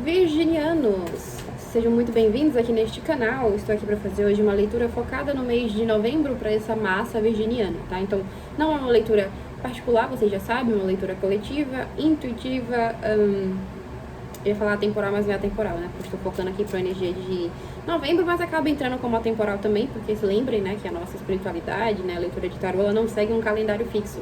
Virginianos, sejam muito bem-vindos aqui neste canal. Estou aqui para fazer hoje uma leitura focada no mês de novembro para essa massa virginiana, tá? Então, não é uma leitura particular, vocês já sabem, é uma leitura coletiva, intuitiva, eu ia falar atemporal, mas não é atemporal, né? Porque estou focando aqui para a energia de novembro, mas acaba entrando como atemporal também, porque se lembrem, né, que a nossa espiritualidade, né, a leitura de tarô, ela não segue um calendário fixo.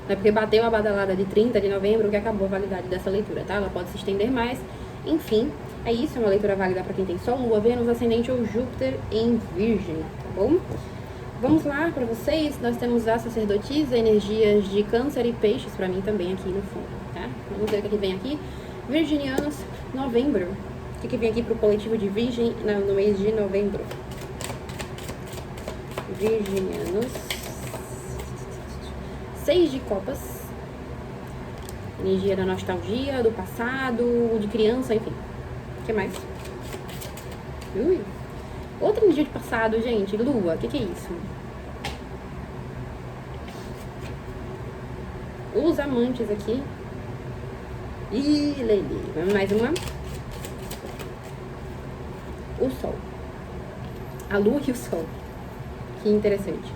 Não é porque bateu a badalada de 30 de novembro que acabou a validade dessa leitura, tá? Ela pode se estender mais. Enfim, é isso, é uma leitura válida para quem tem Sol, Lua, Vênus, Ascendente ou Júpiter em Virgem, tá bom? Vamos lá para vocês, nós temos a sacerdotisa, energias de Câncer e Peixes para mim também aqui no fundo, tá? Vamos ver o que vem aqui. Virginianos, novembro. O que vem aqui para o coletivo de Virgem no mês de novembro? Virginianos. 6 de copas. Energia da nostalgia, do passado, de criança, enfim. O que mais? Outra energia de passado, gente. Lua, o que é isso? Os amantes aqui. Ih, Lele. Vamos mais uma. O Sol. A Lua e o Sol. Que interessante.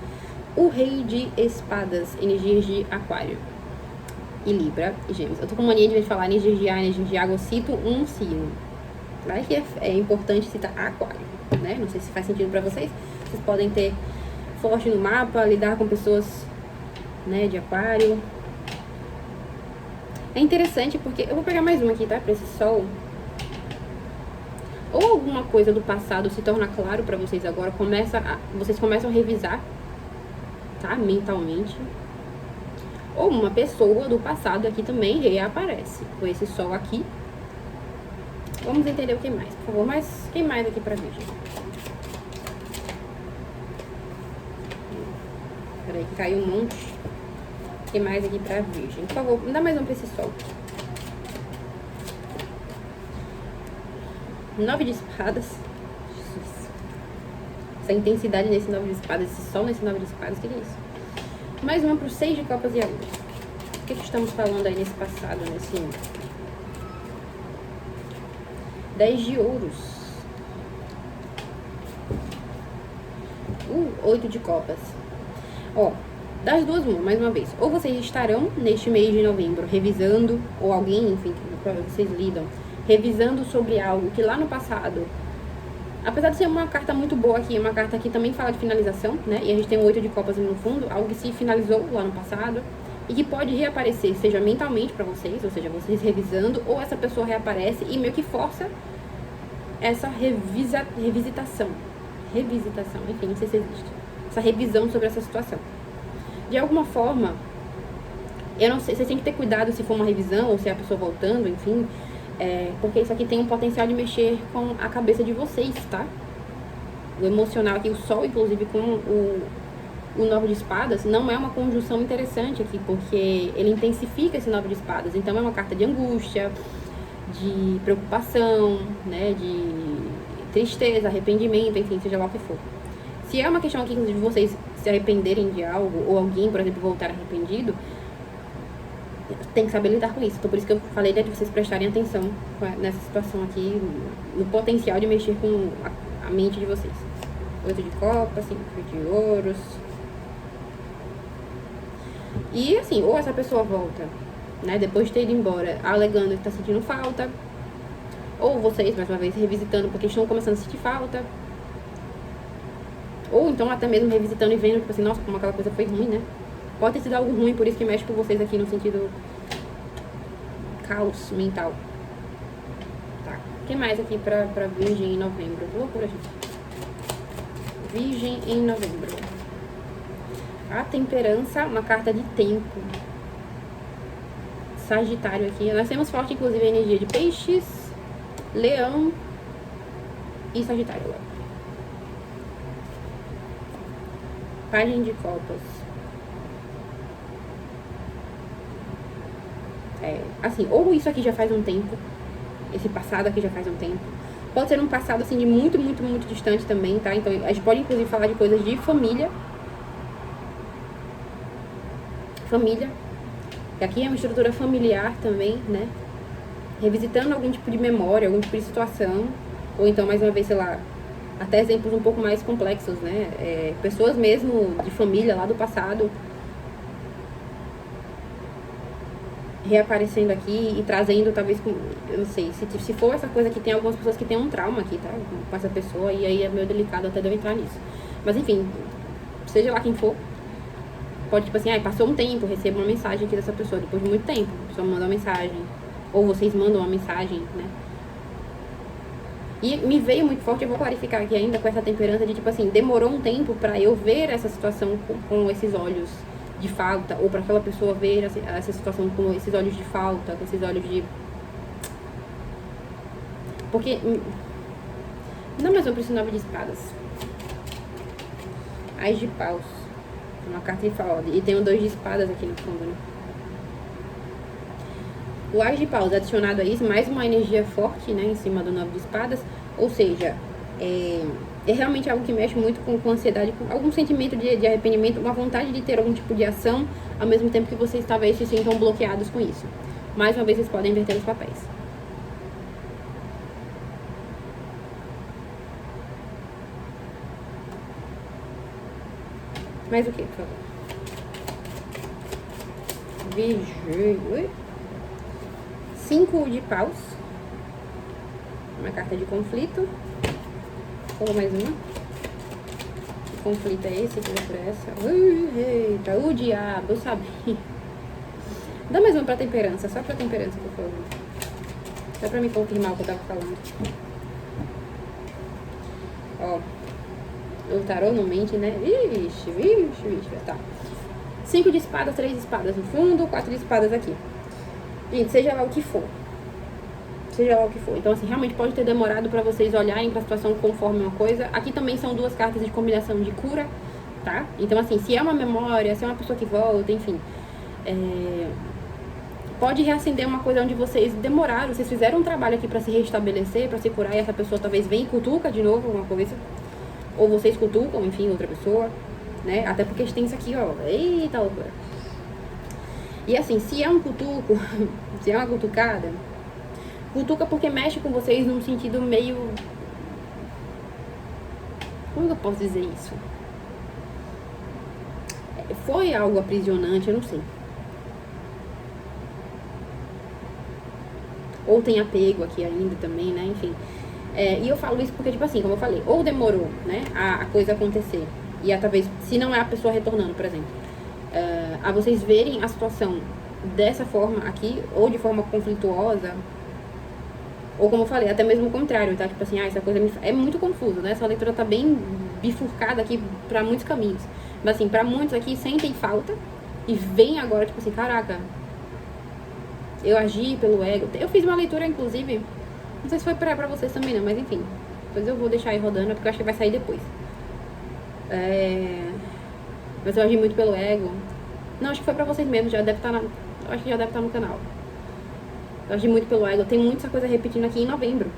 O Rei de Espadas, energias de Aquário. E Libra e Gêmeos. Eu tô com mania de falar energia de ar, energia de água, eu cito um signo. Vai que é importante citar Aquário, né? Não sei se faz sentido pra vocês. Vocês podem ter forte no mapa, lidar com pessoas, né, de Aquário. É interessante porque... Eu vou pegar mais uma aqui, tá? Pra esse Sol. Ou alguma coisa do passado se torna claro pra vocês agora, vocês começam a revisar, tá? Mentalmente. Ou uma pessoa do passado aqui também reaparece com esse Sol aqui. Vamos entender o que mais, por favor. Mas quem mais aqui pra Virgem? Peraí que caiu um monte. Quem mais aqui pra Virgem? Por favor, me dá mais um pra esse Sol. 9 de espadas. Jesus. Essa intensidade nesse 9 de espadas, esse Sol nesse 9 de espadas, o que é isso? Mais uma pro 6 de copas e a lua. O que estamos falando aí nesse passado, nesse 10 de ouros. 8 de copas. Ó, das duas uma, mais uma vez. Ou vocês estarão neste mês de novembro revisando, ou alguém, enfim, que vocês lidam, revisando sobre algo que lá no passado, apesar de ser uma carta muito boa aqui, uma carta que também fala de finalização, né? E a gente tem um 8 de copas no fundo, algo que se finalizou lá no passado e que pode reaparecer, seja mentalmente pra vocês, ou seja, vocês revisando, ou essa pessoa reaparece e meio que força essa revisitação, enfim, não sei se existe, essa revisão sobre essa situação. De alguma forma, eu não sei, vocês têm que ter cuidado se for uma revisão ou se é a pessoa voltando, enfim, porque isso aqui tem um potencial de mexer com a cabeça de vocês, tá? O emocional aqui, o Sol, inclusive, com o 9 de espadas, não é uma conjunção interessante aqui, porque ele intensifica esse 9 de espadas. Então, é uma carta de angústia, de preocupação, né? De tristeza, arrependimento, enfim, seja lá o que for. Se é uma questão aqui, inclusive, de vocês se arrependerem de algo, ou alguém, por exemplo, voltar arrependido, tem que saber lidar com isso. Então, por isso que eu falei, né, de vocês prestarem atenção nessa situação aqui, no potencial de mexer com a mente de vocês. 8 de copas, 5 de ouros. E, assim, ou essa pessoa volta, né, depois de ter ido embora, alegando que tá sentindo falta, ou vocês, mais uma vez, revisitando porque estão começando a sentir falta, ou então até mesmo revisitando e vendo, tipo assim, nossa, como aquela coisa foi ruim, né? Pode ter sido algo ruim, por isso que mexe com vocês aqui no sentido caos mental. Tá. O que mais aqui pra Virgem em novembro? Que loucura, gente. Virgem em novembro. A temperança, uma carta de tempo. Sagitário aqui. Nós temos forte, inclusive, a energia de peixes, leão e sagitário agora. Página de copas. Assim, ou isso aqui já faz um tempo, esse passado aqui já faz um tempo. Pode ser um passado, assim, de muito, muito, muito distante também, tá? Então, a gente pode, inclusive, falar de coisas de família. Família. E aqui é uma estrutura familiar também, né? revisitando algum tipo de memória, algum tipo de situação, ou então, mais uma vez, sei lá, até exemplos um pouco mais complexos, né? Pessoas mesmo de família lá do passado reaparecendo aqui e trazendo, talvez, eu não sei, se for essa coisa que tem algumas pessoas que tem um trauma aqui, tá? Com essa pessoa, e aí é meio delicado até de eu entrar nisso. Mas enfim, seja lá quem for, pode, tipo assim, passou um tempo, recebo uma mensagem aqui dessa pessoa, depois de muito tempo, a pessoa manda uma mensagem, ou vocês mandam uma mensagem, né? E me veio muito forte, eu vou clarificar aqui ainda com essa temperança de, tipo assim, demorou um tempo pra eu ver essa situação com esses olhos de falta, ou para aquela pessoa ver essa situação com esses olhos de falta, com esses olhos de... Porque... Não, mas eu preciso de 9 de espadas. Ás de paus. Uma carta de fala, e tem o 2 de espadas aqui no fundo, né? O Ás de paus adicionado a isso, mais uma energia forte, né, em cima do 9 de espadas, ou seja, é realmente algo que mexe muito com ansiedade, com algum sentimento de arrependimento, uma vontade de ter algum tipo de ação, ao mesmo tempo que vocês talvez se sintam bloqueados com isso. Mais uma vez, vocês podem inverter os papéis. Mais o que, por favor? Virgem. 5 de paus. Uma carta de conflito. Ou mais uma. Que conflito é esse? Que letra é essa? Eita, o diabo, eu sabia. Dá mais uma pra temperança, só pra temperança, por favor. Só pra me confirmar o que eu tava falando. Ó. O tarô não mente, né? Vixe, tá. 5 de espadas, 3 de espadas no fundo, 4 de espadas aqui. Gente, seja lá o que for. Seja lá o que for. Então, assim, realmente pode ter demorado pra vocês olharem pra situação conforme uma coisa. Aqui também são 2 cartas de combinação de cura, tá? Então, assim, se é uma memória, se é uma pessoa que volta, enfim... Pode reacender uma coisa onde vocês demoraram, vocês fizeram um trabalho aqui pra se restabelecer, pra se curar, e essa pessoa talvez venha e cutuca de novo alguma coisa. Ou vocês cutucam, enfim, outra pessoa, né? Até porque tem isso aqui, ó. Eita, loucura. E assim, se é um cutuco, se é uma cutucada, cutuca porque mexe com vocês num sentido meio... Como eu posso dizer isso? Foi algo aprisionante, eu não sei. Ou tem apego aqui ainda também, né? Enfim. E eu falo isso porque, tipo assim, como eu falei, ou demorou, né, a coisa acontecer. E talvez, se não é a pessoa retornando, por exemplo, a vocês verem a situação dessa forma aqui, ou de forma conflituosa, ou como eu falei, até mesmo o contrário, tá? Tipo assim, essa coisa é muito confuso, né? Essa leitura tá bem bifurcada aqui pra muitos caminhos. Mas assim, pra muitos aqui sentem falta e vem agora, tipo assim, caraca, eu agi pelo ego. Eu fiz uma leitura, inclusive, não sei se foi pra vocês também não, mas enfim. Depois eu vou deixar aí rodando, porque eu acho que vai sair depois. Mas eu agi muito pelo ego. Não, acho que foi pra vocês mesmo, já deve estar acho que já deve estar no canal. Eu agi muito pelo ego, tem muita coisa repetindo aqui em novembro.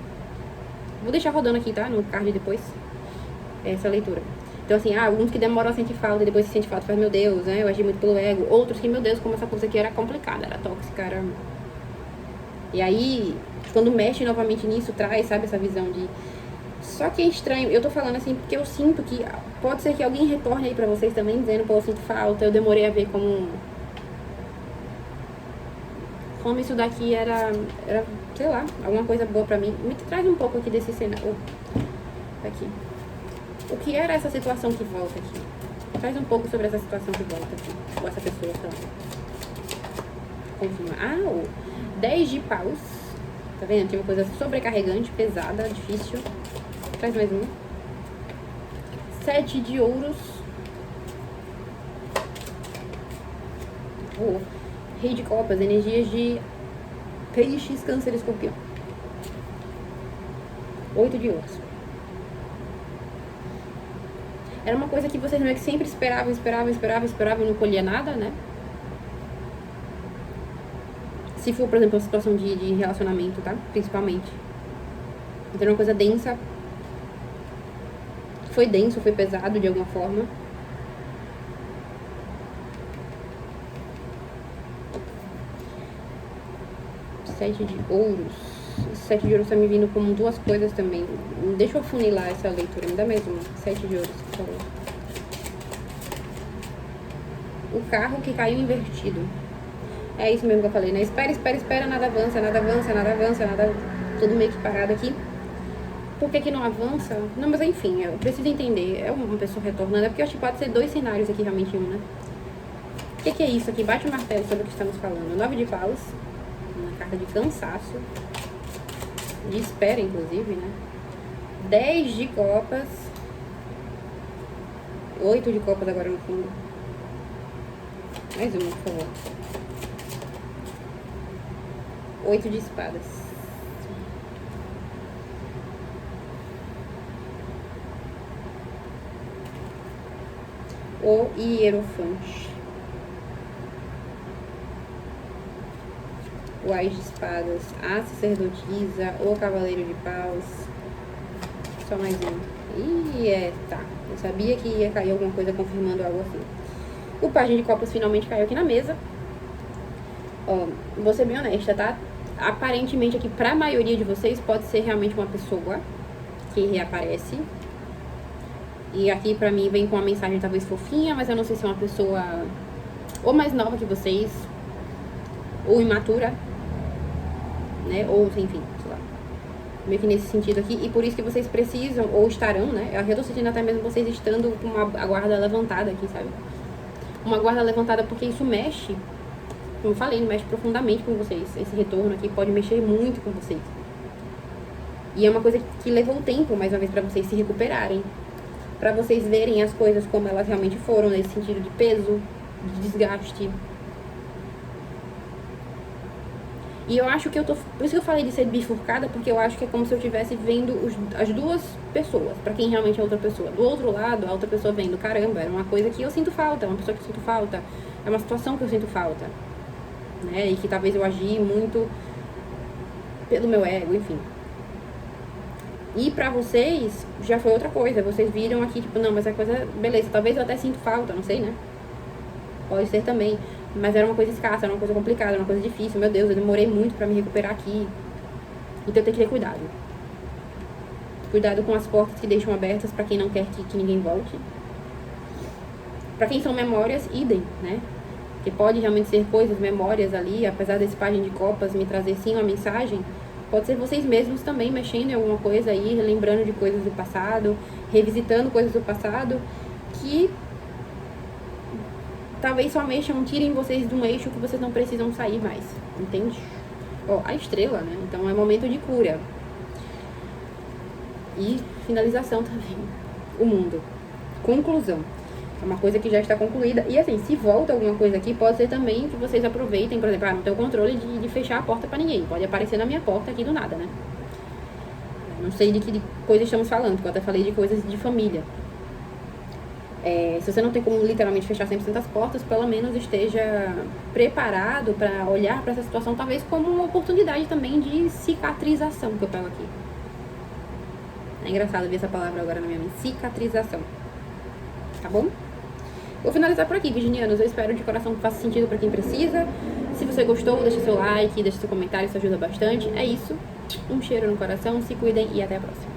Vou deixar rodando aqui, tá? No card depois. Essa leitura. Então assim, alguns que demoram a sentir falta e depois se sente falta, faz, meu Deus, né? Eu agi muito pelo ego. Outros que, meu Deus, como essa coisa aqui era complicada, era tóxica, era... E aí, quando mexe novamente nisso, traz, sabe, essa visão de... Só que é estranho, eu tô falando assim porque eu sinto que pode ser que alguém retorne aí pra vocês também, dizendo, pô, eu sinto falta, eu demorei a ver como isso daqui era, sei lá, alguma coisa boa pra mim. Me traz um pouco aqui desse cenário. Aqui. O que era essa situação que volta aqui? Traz um pouco sobre essa situação que volta aqui. Ou essa pessoa, sei lá. Confirma. O 10 de paus. Tá vendo? Tem uma coisa sobrecarregante, pesada, difícil. Traz mais uma. 7 de ouros. Rei de copas, energias de peixes, câncer e escorpião. 8 de ouros. Era uma coisa que vocês meio que sempre esperavam e não colhia nada, né? Se for, por exemplo, uma situação de relacionamento, tá? Principalmente. Então era uma coisa densa. Foi denso, foi pesado de alguma forma. 7 de ouros. Esse 7 de ouros tá me vindo como duas coisas também. Deixa eu funilar essa leitura, me dá mesmo 7 de ouros, por favor. O carro que caiu invertido. É isso mesmo que eu falei, né? Espera, espera, espera, nada avança, nada avança, nada avança, nada... Tudo meio que parado aqui. Por que que não avança? Não, mas enfim, eu preciso entender. É uma pessoa retornando. É porque eu acho que pode ser dois cenários aqui realmente em um, né? O que é isso aqui? Bate o martelo sobre o que estamos falando. 9 de paus. Uma carta de cansaço. De espera, inclusive, né? 10 de copas. 8 de copas agora no fundo. Mais uma, por favor. 8 de espadas. O hierofante. O Ás de espadas. A sacerdotisa. O cavaleiro de paus. Só mais um. Tá. Eu sabia que ia cair alguma coisa confirmando algo assim. O pajem de copas finalmente caiu aqui na mesa. Ó, vou ser bem honesta, tá? Aparentemente aqui, pra maioria de vocês, pode ser realmente uma pessoa que reaparece. E aqui pra mim vem com uma mensagem talvez fofinha, mas eu não sei se é uma pessoa ou mais nova que vocês, ou imatura, né? Ou, enfim, sei lá. Meio que nesse sentido aqui. E por isso que vocês precisam, ou estarão, né? Eu tô sentindo até mesmo vocês estando com a guarda levantada aqui, sabe? Uma guarda levantada porque isso mexe, como eu falei, mexe profundamente com vocês. Esse retorno aqui pode mexer muito com vocês. E é uma coisa que levou tempo, mais uma vez, pra vocês se recuperarem. Pra vocês verem as coisas como elas realmente foram, nesse sentido de peso, de desgaste. E eu acho que eu tô... Por isso que eu falei de ser bifurcada, porque eu acho que é como se eu estivesse vendo as duas pessoas, pra quem realmente é outra pessoa. Do outro lado, a outra pessoa vendo, caramba, era uma coisa que eu sinto falta, é uma pessoa que eu sinto falta, é uma situação que eu sinto falta, né? E que talvez eu agi muito pelo meu ego, enfim. E pra vocês, já foi outra coisa. Vocês viram aqui, tipo, não, mas a coisa... Beleza, talvez eu até sinto falta, não sei, né? Pode ser também. Mas era uma coisa escassa, era uma coisa complicada, era uma coisa difícil. Meu Deus, eu demorei muito pra me recuperar aqui. Então eu tenho que ter cuidado. Cuidado com as portas que deixam abertas pra quem não quer que ninguém volte. Pra quem são memórias, idem, né? Que pode realmente ser coisas, memórias ali. Apesar desse pajem de copas me trazer sim uma mensagem... Pode ser vocês mesmos também mexendo em alguma coisa aí, lembrando de coisas do passado, revisitando coisas do passado, que talvez só mexam, tirem vocês de um eixo que vocês não precisam sair mais, entende? Ó, a estrela, né? Então é momento de cura. E finalização também. O mundo. Conclusão. É uma coisa que já está concluída. E assim, se volta alguma coisa aqui, pode ser também que vocês aproveitem, por exemplo, não tenho controle de fechar a porta pra ninguém. Pode aparecer na minha porta aqui do nada, né? Não sei de que coisa estamos falando, porque eu até falei de coisas de família. Se você não tem como literalmente fechar 100% as portas, pelo menos esteja preparado pra olhar pra essa situação, talvez como uma oportunidade também de cicatrização, que eu pego aqui. É engraçado ver essa palavra agora na minha mente. Cicatrização. Tá bom? Vou finalizar por aqui, virginianos. Eu espero de coração que faça sentido pra quem precisa. Se você gostou, deixa seu like, deixa seu comentário, isso ajuda bastante. É isso. Um cheiro no coração, se cuidem e até a próxima.